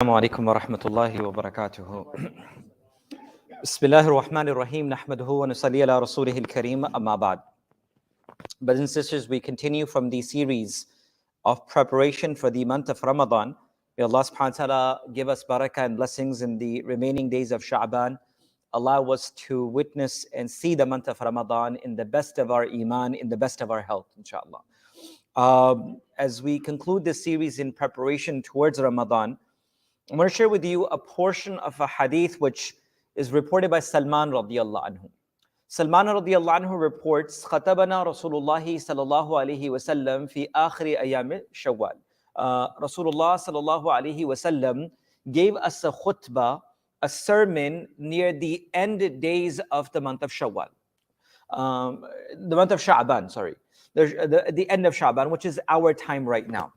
السلام عليكم ورحمة الله وبركاته. بسم الله الرحمن الرحيم. نحمده ونصلي على رسوله الكريم. أما بعد. Brothers and sisters, we continue from the series of preparation for the month of Ramadan. May Allah subhanahu wa ta'ala give us barakah and blessings in the remaining days of Sha'ban. Allow us to witness and see the month of Ramadan in the best of our iman, in the best of our health, inshallah. As we conclude this series in preparation towards Ramadan, I'm going to share with you a portion of a hadith which is reported by Salman radiallahu anhu. Salman radiallahu anhu reports, خَطَبَنَا رَسُولُ اللَّهِ صَلَى اللَّهُ عَلَيْهِ وَسَلَّمْ فِي آخِرِ أَيَامِ شَوَّالِ. Rasulullah sallallahu alaihi wasallam gave us a khutbah, a sermon near the end days of the month of Shawwal. The month of Sha'ban, sorry. The end of Sha'ban, which is our time right now.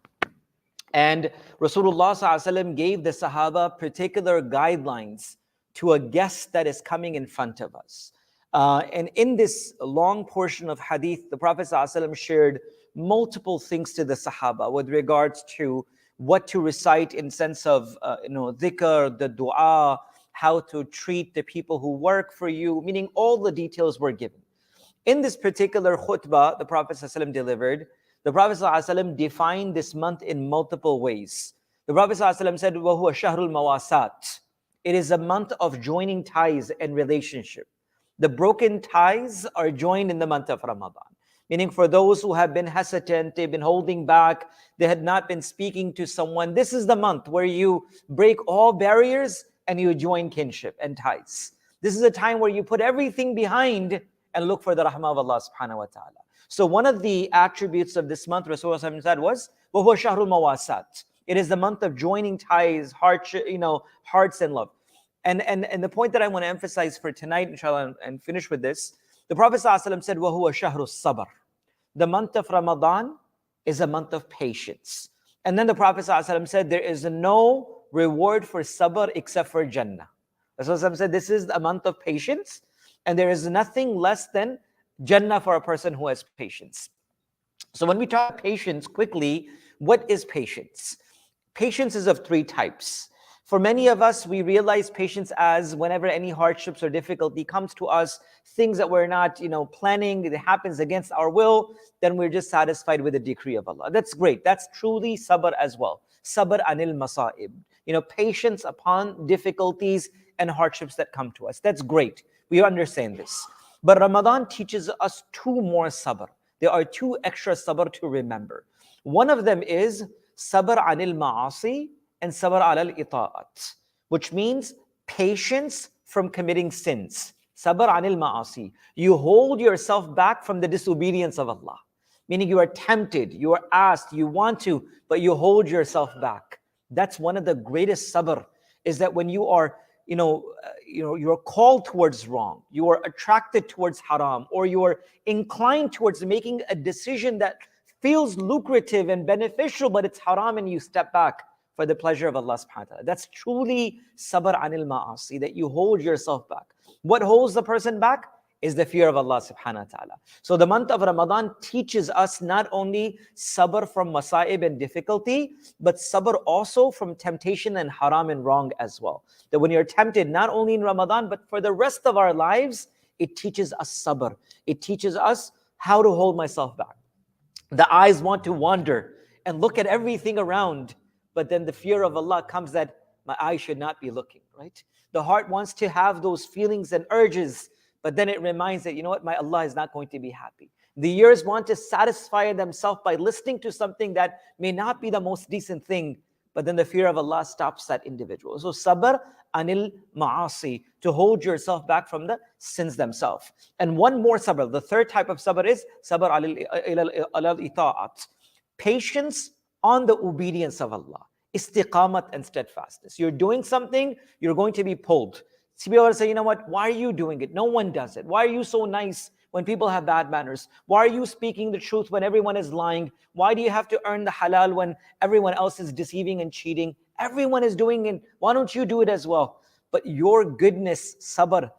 And Rasulullah ﷺ gave the Sahaba particular guidelines to a guest that is coming in front of us. And in this long portion of hadith, the Prophet ﷺ shared multiple things to the Sahaba with regards to what to recite in sense of dhikr, the dua, how to treat the people who work for you, meaning all the details were given. In this particular khutbah the Prophet ﷺ delivered, the Prophet ﷺ defined this month in multiple ways. The Prophet ﷺ said, وَهُوَ شَهْرُ الْمَوَاسَاتِ. It is a month of joining ties and relationship. The broken ties are joined in the month of Ramadan. Meaning for those who have been hesitant, they've been holding back, they had not been speaking to someone, this is the month where you break all barriers and you join kinship and ties. This is a time where you put everything behind and look for the rahmah of Allah subhanahu wa ta'ala. So one of the attributes of this month, Rasulullah said was, وَهُوَ شَهْرُ الْمَوَاسَاتِ. It is the month of joining ties, hearts and love. And the point that I want to emphasize for tonight, inshallah, and finish with this, the Prophet ﷺ said, وَهُوَ شَهْرُ الصَّبْرِ. The month of Ramadan is a month of patience. And then the Prophet ﷺ said, there is no reward for sabr except for Jannah. Rasulullah said, this is a month of patience, and there is nothing less than Jannah for a person who has patience. So when we talk patience, quickly, what is patience? Patience is of three types. For many of us, we realize patience as whenever any hardships or difficulty comes to us, things that we're not, planning, it happens against our will, then we're just satisfied with the decree of Allah. That's great. That's truly sabr as well. Sabr anil masa'ib. Patience upon difficulties and hardships that come to us. That's great. We understand this. But Ramadan teaches us two more sabr. There are two extra sabr to remember. One of them is sabr anil ma'asi and sabr alal ita'at, which means patience from committing sins. Sabr anil ma'asi. You hold yourself back from the disobedience of Allah. Meaning you are tempted, you are asked, you want to, but you hold yourself back. That's one of the greatest sabr, is that when you are you're called towards wrong, you are attracted towards haram, or you are inclined towards making a decision that feels lucrative and beneficial, but it's haram, and you step back for the pleasure of Allah subhanahu wa ta'ala. That's truly sabr anil ma'asi, that you hold yourself back. What holds the person back is the fear of Allah subhanahu wa ta'ala. So the month of Ramadan teaches us not only sabr from masa'ib and difficulty, but sabr also from temptation and haram and wrong as well. That when you're tempted, not only in Ramadan, but for the rest of our lives, it teaches us sabr. It teaches us how to hold myself back. The eyes want to wander and look at everything around, but then the fear of Allah comes that my eyes should not be looking, right? The heart wants to have those feelings and urges, but then it reminds that, my Allah is not going to be happy. The ears want to satisfy themselves by listening to something that may not be the most decent thing, but then the fear of Allah stops that individual. So sabr anil ma'asi, to hold yourself back from the sins themselves. And one more sabr, the third type of sabr is sabr alal ita'at. Patience on the obedience of Allah. Istiqamat and steadfastness. You're doing something, you're going to be pulled. People say, what? Why are you doing it? No one does it. Why are you so nice when people have bad manners? Why are you speaking the truth when everyone is lying? Why do you have to earn the halal when everyone else is deceiving and cheating? Everyone is doing it. Why don't you do it as well? But your goodness, sabr,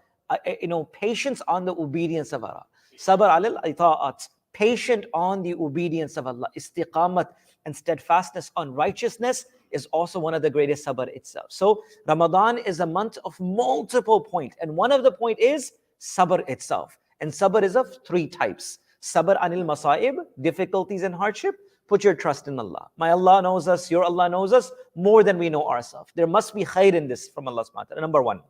patience on the obedience of Allah. Sabr alal ita'at. Patient on the obedience of Allah. Istiqamat and steadfastness on righteousness is also one of the greatest sabr itself. So Ramadan is a month of multiple points, and one of the point is sabr itself. And sabr is of three types. Sabr anil masa'ib, difficulties and hardship. Put your trust in Allah. My Allah knows us, your Allah knows us more than we know ourselves. There must be khair in this from Allah subhanahu wa ta'ala. Number one.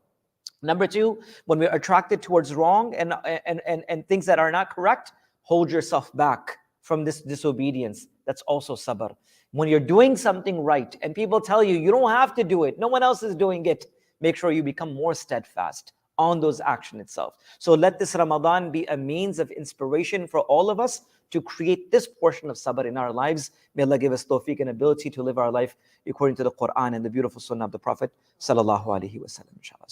Number two, when we're attracted towards wrong and things that are not correct, hold yourself back from this disobedience. That's also sabr. When you're doing something right and people tell you, you don't have to do it, no one else is doing it, make sure you become more steadfast on those actions itself. So let this Ramadan be a means of inspiration for all of us to create this portion of sabr in our lives. May Allah give us tawfiq and ability to live our life according to the Quran and the beautiful sunnah of the Prophet sallallahu alaihi wasallam, inshallah.